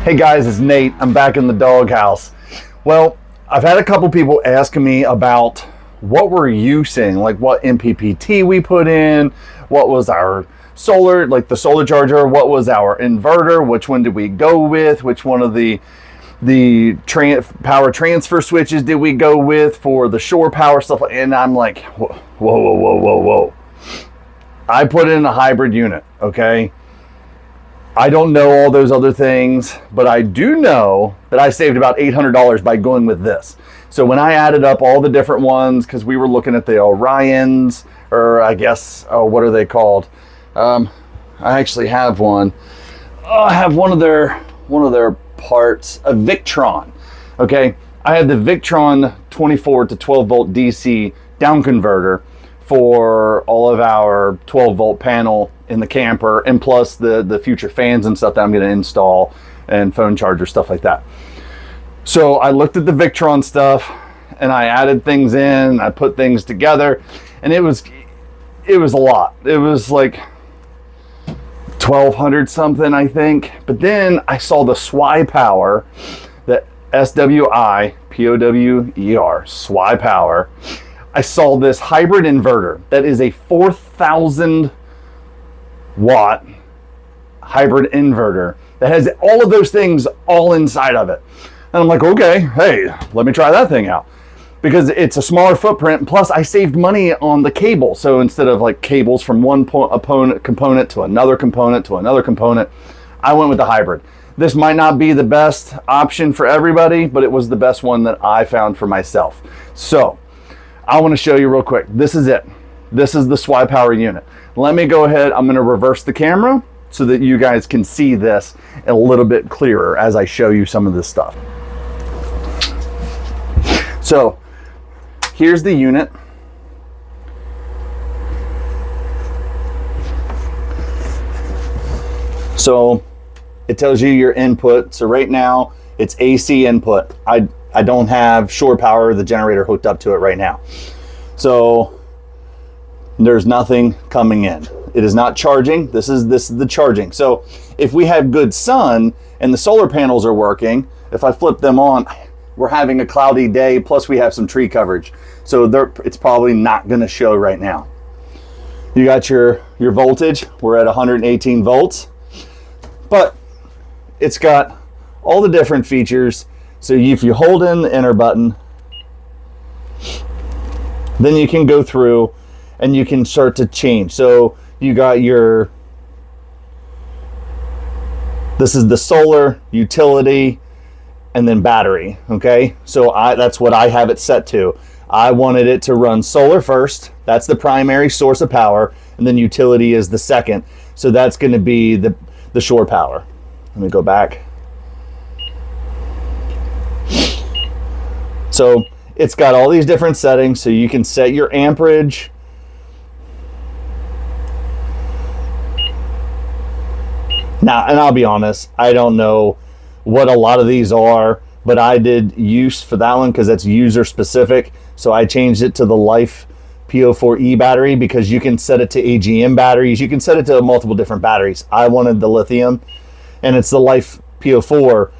Hey guys, it's Nate. I'm back in the doghouse. Well, I've had a couple people asking me about what we're using, like what MPPT we put in, what was our solar, like the solar charger, what was our inverter, which one did we go with, which one of the power transfer switches did we go with for the shore power stuff. And I'm like, whoa. I put in a hybrid unit, okay? I don't know all those other things, but I do know that I saved about $800 by going with this. So when I added up all the different ones, because we were looking at the Orions, or I guess, what are they called? I actually have one. I have one of their parts, a Victron. Okay, I had the Victron 24 to 12 volt DC down converter for all of our 12 volt panel in the camper, and plus the future fans and stuff that I'm going to install, and phone charger, stuff like that. So I looked at the Victron stuff and I added things in, I put things together, and it was a lot. It was like 1,200 something, I think. But then I saw the SWI Power, the SWIPOWER, SWI Power. I saw this hybrid inverter that is a 4,000 watt hybrid inverter that has all of those things all inside of it. And I'm like, okay, hey, let me try that thing out, because it's a smaller footprint. Plus I saved money on the cable. So instead of like cables from one component to another component, I went with the hybrid. This might not be the best option for everybody, but it was the best one that I found for myself. So I want to show you real quick. This is it. This is the SWI Power unit. Let me go ahead. I'm going to reverse the camera so that you guys can see this a little bit clearer as I show you some of this stuff. So here's the unit. So it tells you your input. So right now it's AC input. I don't have shore power, the generator, hooked up to it right now. So there's nothing coming in. It is not charging. This is the charging. So if we have good sun and the solar panels are working, if I flip them on, we're having a cloudy day, plus we have some tree coverage. So it's probably not gonna show right now. You got your voltage. We're at 118 volts, but it's got all the different features. So if you hold in the enter button, then you can go through and you can start to change. So you got this is the solar, utility, and then battery, okay? So that's what I have it set to. I wanted it to run solar first. That's the primary source of power, and then utility is the second. So that's gonna be the shore power. Let me go back. So it's got all these different settings, so you can set your amperage. Now, and I'll be honest, I don't know what a lot of these are, but I did use for that one because that's user specific. So I changed it to the Life PO4E battery, because you can set it to AGM batteries. You can set it to multiple different batteries. I wanted the lithium, and it's the Life PO4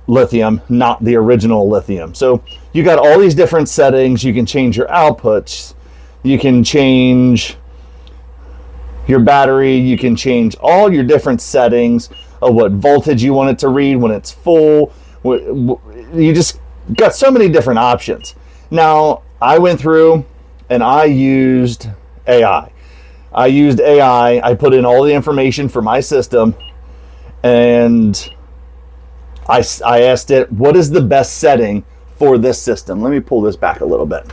lithium, not the original lithium. So you got all these different settings. You can change your outputs. You can change your battery. You can change all your different settings of what voltage you want it to read when it's full. You just got so many different options. Now, I went through and I used AI. I put in all the information for my system, and I asked it, what is the best setting for this system? Let me pull this back a little bit.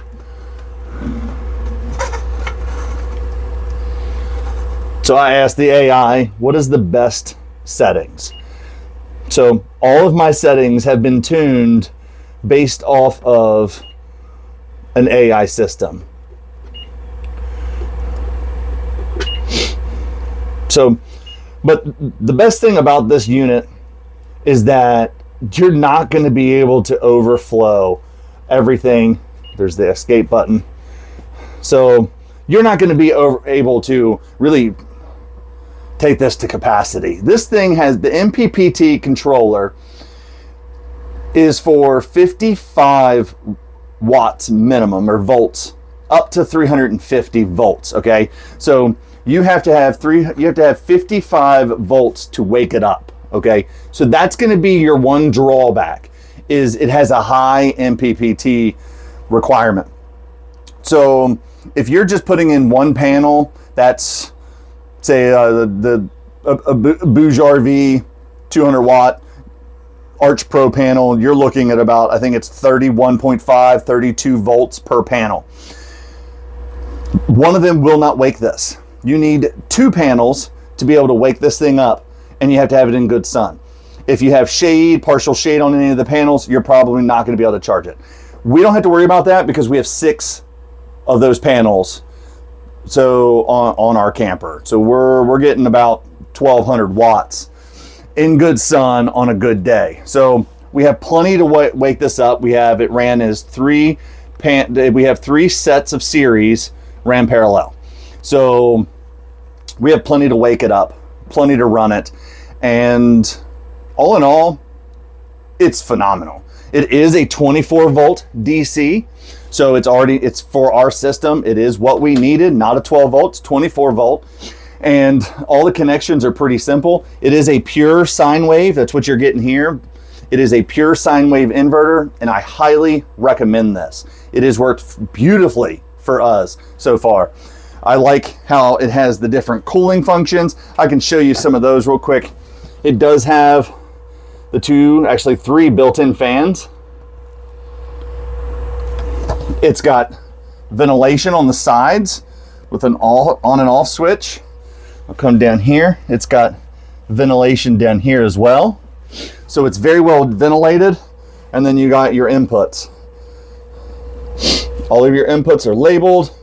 So I asked the AI, what is the best settings? So all of my settings have been tuned based off of an AI system. So, but the best thing about this unit is that you're not going to be able to overflow everything. There's the escape button. So you're not going to be able to really take this to capacity. This thing has the MPPT controller is for 55 watts minimum, or volts, up to 350 volts. Okay, so you have to have 55 volts to wake it up. Okay, so that's going to be your one drawback, is it has a high MPPT requirement. So if you're just putting in one panel, that's say a Bouge RV 200 watt Arch Pro panel, you're looking at about, I think it's 31.5, 32 volts per panel. One of them will not wake this. You need 2 panels to be able to wake this thing up, and you have to have it in good sun. If you have shade, partial shade on any of the panels, you're probably not going to be able to charge it. We don't have to worry about that because we have 6 of those panels so on our camper. So we're getting about 1200 watts in good sun on a good day. So we have plenty to wake this up. We have it ran as 3 sets of series ran parallel. So we have plenty to wake it up, plenty to run it, and all in all, it's phenomenal. It is a 24 volt DC, so it's for our system. It is what we needed, not a 12 volts, 24 volt. And all the connections are pretty simple. It is a pure sine wave. That's what you're getting here. It is a pure sine wave inverter, and I highly recommend this. It has worked beautifully for us so far. I like how it has the different cooling functions. I can show you some of those real quick. It does have the 3 built-in fans. It's got ventilation on the sides with an on and off switch. I'll come down here. It's got ventilation down here as well. So it's very well ventilated. And then you got your inputs. All of your inputs are labeled.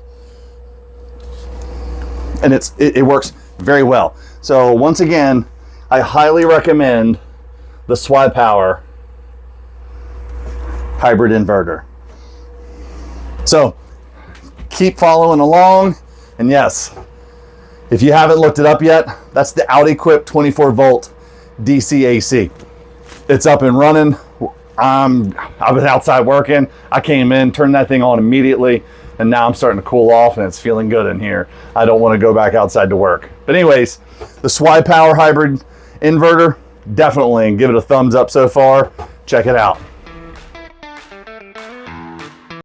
And it works very well. So once again, I highly recommend the SwiPower hybrid inverter. So keep following along. And yes, if you haven't looked it up yet, that's the out-equipped 24 volt DC AC. It's up and running. I was outside working. I came in, turned that thing on immediately, and now I'm starting to cool off and it's feeling good in here. I don't want to go back outside to work. But anyways, the SwiPower hybrid inverter, definitely give it a thumbs up so far. Check it out.